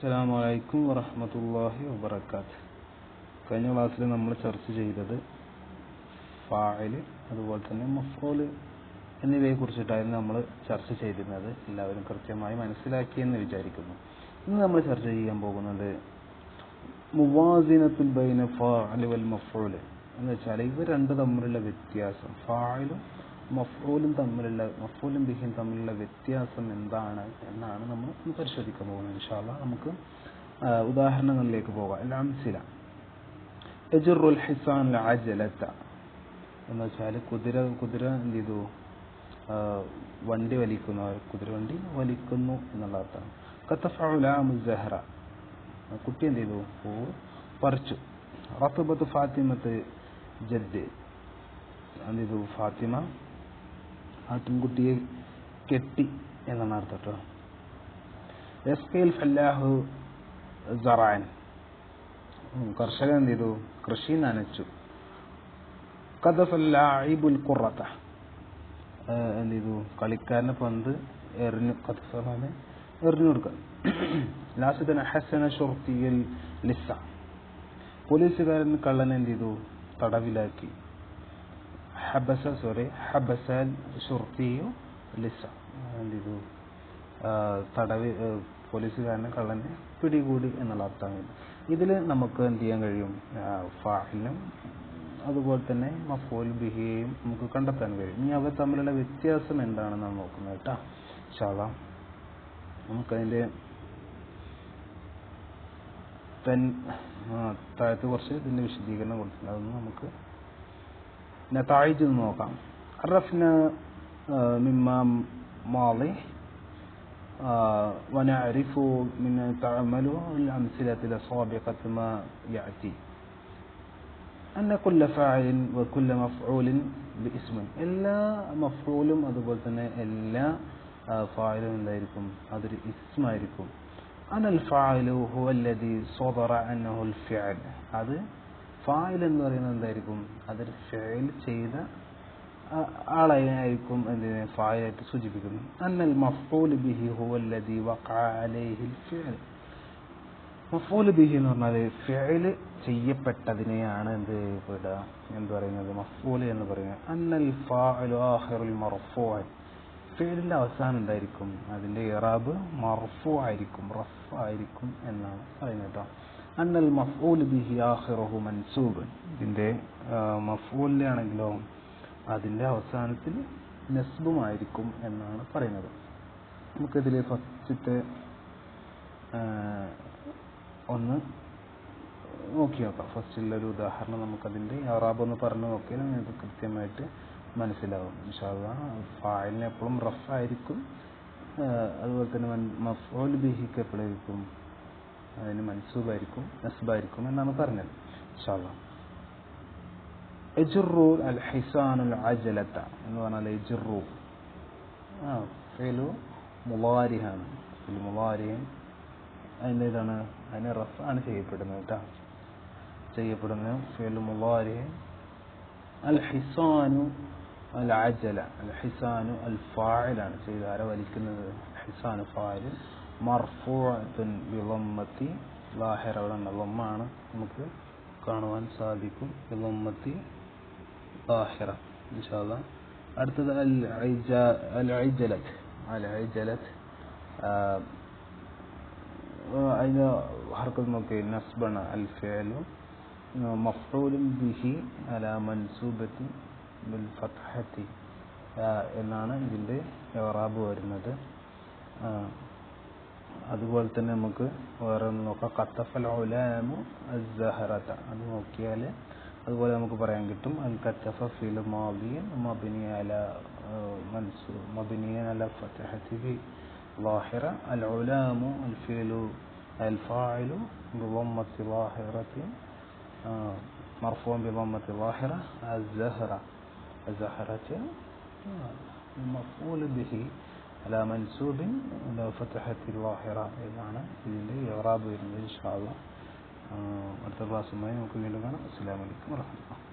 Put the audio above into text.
അസ്സലാമു അലൈക്കും വറഹ്മത്തുള്ളാഹി വബറകാതുഹു. കഴിഞ്ഞ ക്ലാസ്സിൽ നമ്മൾ ചർച്ച ചെയ്തത് ഫാഇൽ അതുപോലെ തന്നെ മഫ്ഊൽ എന്നിവയെ കുറിച്ചിട്ടായിരുന്നു നമ്മൾ ചർച്ച ചെയ്തിരുന്നത്. എല്ലാവരും കൃത്യമായി മനസ്സിലാക്കിയെന്ന് വിചാരിക്കുന്നു. ഇന്ന് നമ്മൾ ചർച്ച ചെയ്യാൻ പോകുന്നത് മുവാസിനത്തുൽ ബൈന ഫാഇൽ വൽ മഫ്ഊൽ എന്ന് വെച്ചാൽ ഇവ രണ്ട് തമ്മിലുള്ള വ്യത്യാസം, ഫാഇലും മഫ്ഊലും ബിഹിയും തമ്മിലുള്ള വ്യത്യാസം എന്താണ് എന്നാണ് നമ്മൾ പരിശോധിക്കാൻ പോകുന്നത്. ഇൻഷാ അല്ലാഹ് നമുക്ക് ഉദാഹരണങ്ങളിലേക്ക് പോകാം. അൽ-അംസില യജ്റുൽ ഹിസാൻ അൽ-അജലത എന്ന് വെച്ചാൽ കുതിര എന്ത് ചെയ്തു, വണ്ടി വലിക്കുന്നു, കുതിരവണ്ടി വലിക്കുന്നു എന്നുള്ള അർത്ഥം. കതഫഉല മുസ്സഹറ, കുട്ടി എന്ത് ചെയ്തു, പറിച്ചു. റതബത്ത് ഫാത്തിമത്ത് ജദ്ദ്, എന്ത് ചെയ്തു, ഫാത്തിമ ആട്ടിൻകുട്ടിയെ കെട്ടി എന്നാണ് അർത്ഥം കേട്ടോ. യസ്ഖിൽ ഫല്ലാഹു സറഅൻ, കർഷകൻ എന്ത് ചെയ്തു, കൃഷി നനച്ചു. ഖദഫൽ ലാഇബുൽ ഖുറത, എന്ത് ചെയ്തു, കളിക്കാരന് പന്ത് എറിഞ്ഞു. ഖദഫനെ എറിഞ്ഞു കൊടുക്കുക. ലാസിദന ഹസന ഷുർത്തിയൽ ലിസ, പോലീസുകാരൻ കള്ളനെ എന്ത് ചെയ്തു, തടവിലാക്കി. ഹബസൽ ഷുർത്തിയു ലിസ, എന്ത് ചെയ്തു, പോലീസുകാരനെ കള്ളനെ പിടികൂടി എന്നുള്ള അർത്ഥമാണ്. ഇതിൽ നമുക്ക് എന്ത് ചെയ്യാൻ കഴിയും, ഫാഇലും അതുപോലെ തന്നെ മഫ്ഊൽ ബിഹിയെയും നമുക്ക് കണ്ടെത്താൻ കഴിയും. ഇനി അവ തമ്മിലുള്ള വ്യത്യാസം എന്താണെന്നാണ് നോക്കുന്നത് കേട്ടോ. ഇൻഷാ അല്ലാഹ് നമുക്കതിൻ്റെ താഴത്ത് കുറച്ച് ഇതിൻ്റെ വിശദീകരണം കൊടുത്തിട്ടുണ്ട്, അതൊന്ന് നമുക്ക് നതായിജ് നോക്കാം. അറഫ്ന മിമ്മാ മാളി ونعرف من تعمل الأمثلة السابقة ما يأتي أن كل فاعل وكل مفعول باسم, എല്ലാ മഫ്ഊലും അതുപോലെ തന്നെ എല്ലാ ഫാഇലും എന്തായിരിക്കും, അതൊരു ഇസ്മായിരിക്കും. അനൽ ഫാഇലു ഹുവ അല്ലദീ സദറ അൻഹു അൽ ഫിഅൽ, അത് ഫാഇൽ എന്ന് പറയുന്നത് എന്തായിരിക്കും, അതൊരു ഫിഅൽ ചെയ്ത ആളായിരിക്കും എന്തിനെ ഫാഇലായിട്ട് സൂചിപ്പിക്കുന്നു. അന്നൽ മഫ്ഊൽ ബിഹി ഹുവ അല്ലദീ വഖഅ അലൈഹിൽ ഫിഅൽ, മഫ്ഊൽ ബിഹി എന്ന് പറഞ്ഞാൽ ഫിഅൽ ചെയ്യപ്പെട്ടതിനെയാണ് എന്ത് പറയുന്നത്, മഫ്ഊൽ എന്ന് പറയുന്നത്. അന്നൽ ഫാഇലു ആഖിറുൽ മർഫൂഅ, ഫിഅലിന്റെ അവസാനം എന്തായിരിക്കും, അതിന്റെ ഇറാബ് മർഫൂ ആയിരിക്കും, റഫ് ആയിരിക്കും എന്നാണ് പറയുന്നത് കേട്ടോ. അന്നൽ മഫ്ഊൽ ബിഹി ആഖിറുഹു മൻസൂബ്, ഇതിന്റെ മഫ്ഊലിന്റെ ആണെങ്കിലോ അതിന്റെ അവസാനത്തിൽ നസ്ബുമായിരിക്കും എന്നാണ് പറയുന്നത്. നമുക്കിതിൽ ഫസ്റ്റത്തെ ഒന്ന് നോക്കി നോക്കാം. ഫസ്റ്റിലൊരു ഉദാഹരണം നമുക്കതിൻ്റെ ഇറാബ് ഒന്ന് പറഞ്ഞു നോക്കിയാൽ നിങ്ങൾക്ക് കൃത്യമായിട്ട് മനസ്സിലാവും. ഇൻഷാ അല്ലാഹ് ഫാഇലിന് എപ്പോഴും റഫ് ആയിരിക്കും, അതുപോലെ തന്നെ മഫ്ഊൽ ബിഹിക്ക് എപ്പോഴായിരിക്കും, അതിന് മൻസൂബായിരിക്കും, നസ്ബായിരിക്കും എന്നാണ് പറഞ്ഞത്. ഇൻഷാ അല്ലാഹ് യജ്റു അൽ ഹിസാനുൽ അജലത എന്ന് പറഞ്ഞാൽ യജ്റു ഫിഅലു മുളാരിഹാണ്. ഫിഅൽ മുളാരിഹ് അതിൻ്റെ ഇതാണ്, അതിന് റഫ് ആണ് ചെയ്യപ്പെടുന്നത് കേട്ടോ, ചെയ്യപ്പെടുന്നത് ഫിഅൽ മുളാരിഹ്. അൽ ഹിസാനു അൽ അജല, അൽ ഹിസാനു അൽ ഫാഇലാണ്, ചെയ്ത് ആരെ വലിക്കുന്നത്, ഹിസാനു ഫാഇൽ. മർഫൂഅത്തുൻ ബിളമ്മത്തി ലാഹിറ, അവിടെ ലമ്മാണ് നമുക്ക് കാണുവാൻ സാധിക്കും, ബിളമ്മത്തി ലാഹിറ. ഇൻഷാ അല്ലാഹ് അടുത്തത് അൽ ഇജലത്ത്, അതിൻ്റെ ഹർക്കത്ത് നോക്കി, നസ്ബണ അൽ ഫിഅലു മഫ്ഊലുൻ ബിഹി അലാ മൻസൂബത്തി ബിൽ ഫത്ഹത്തി എന്നാണ് ഇതിൻ്റെ ഇറാബ് വരുന്നത്. അതുപോലെ തന്നെ നമുക്ക് വേറെ ഒന്ന് നോക്കാം, ഖത്തഫൽ ഉലാമു അസ്സഹറത, അത് നോക്കിയാൽ അതുപോലെ നമുക്ക് പറയാൻ കിട്ടും. അൽ ഖത്തഫ ഫിൽ മാദിയൻ മബ്നിയ അലാ മൻസൂബ് മബ്നിയൻ അലാ ഫത്ഹത്തി ലാഹിറ. അൽ ഉലാമു അൽ ഫിഅലു അൽ ഫാഇലു ബിളമ്മത്തി ലാഹിറത്തി മർഫൂഅൻ ബിളമ്മത്തി ലാഹിറ. അസ്സഹറത മഫ്ഊൽ ബിഹി അലാ മൻസൂബിൻ അലാ ഫത്ഹത്തി ലാഹിറ എന്നാണ് ഇതിൻ്റെ ഇറാബ് വരുന്നത്. ഇൻഷാ അല്ലാഹ് അടുത്ത ക്ലാസ്സുമായി നമുക്ക് വീണ്ടും കാണാം. അസ്സലാമു അലൈക്കും വറഹ്മത്തുള്ളാഹി.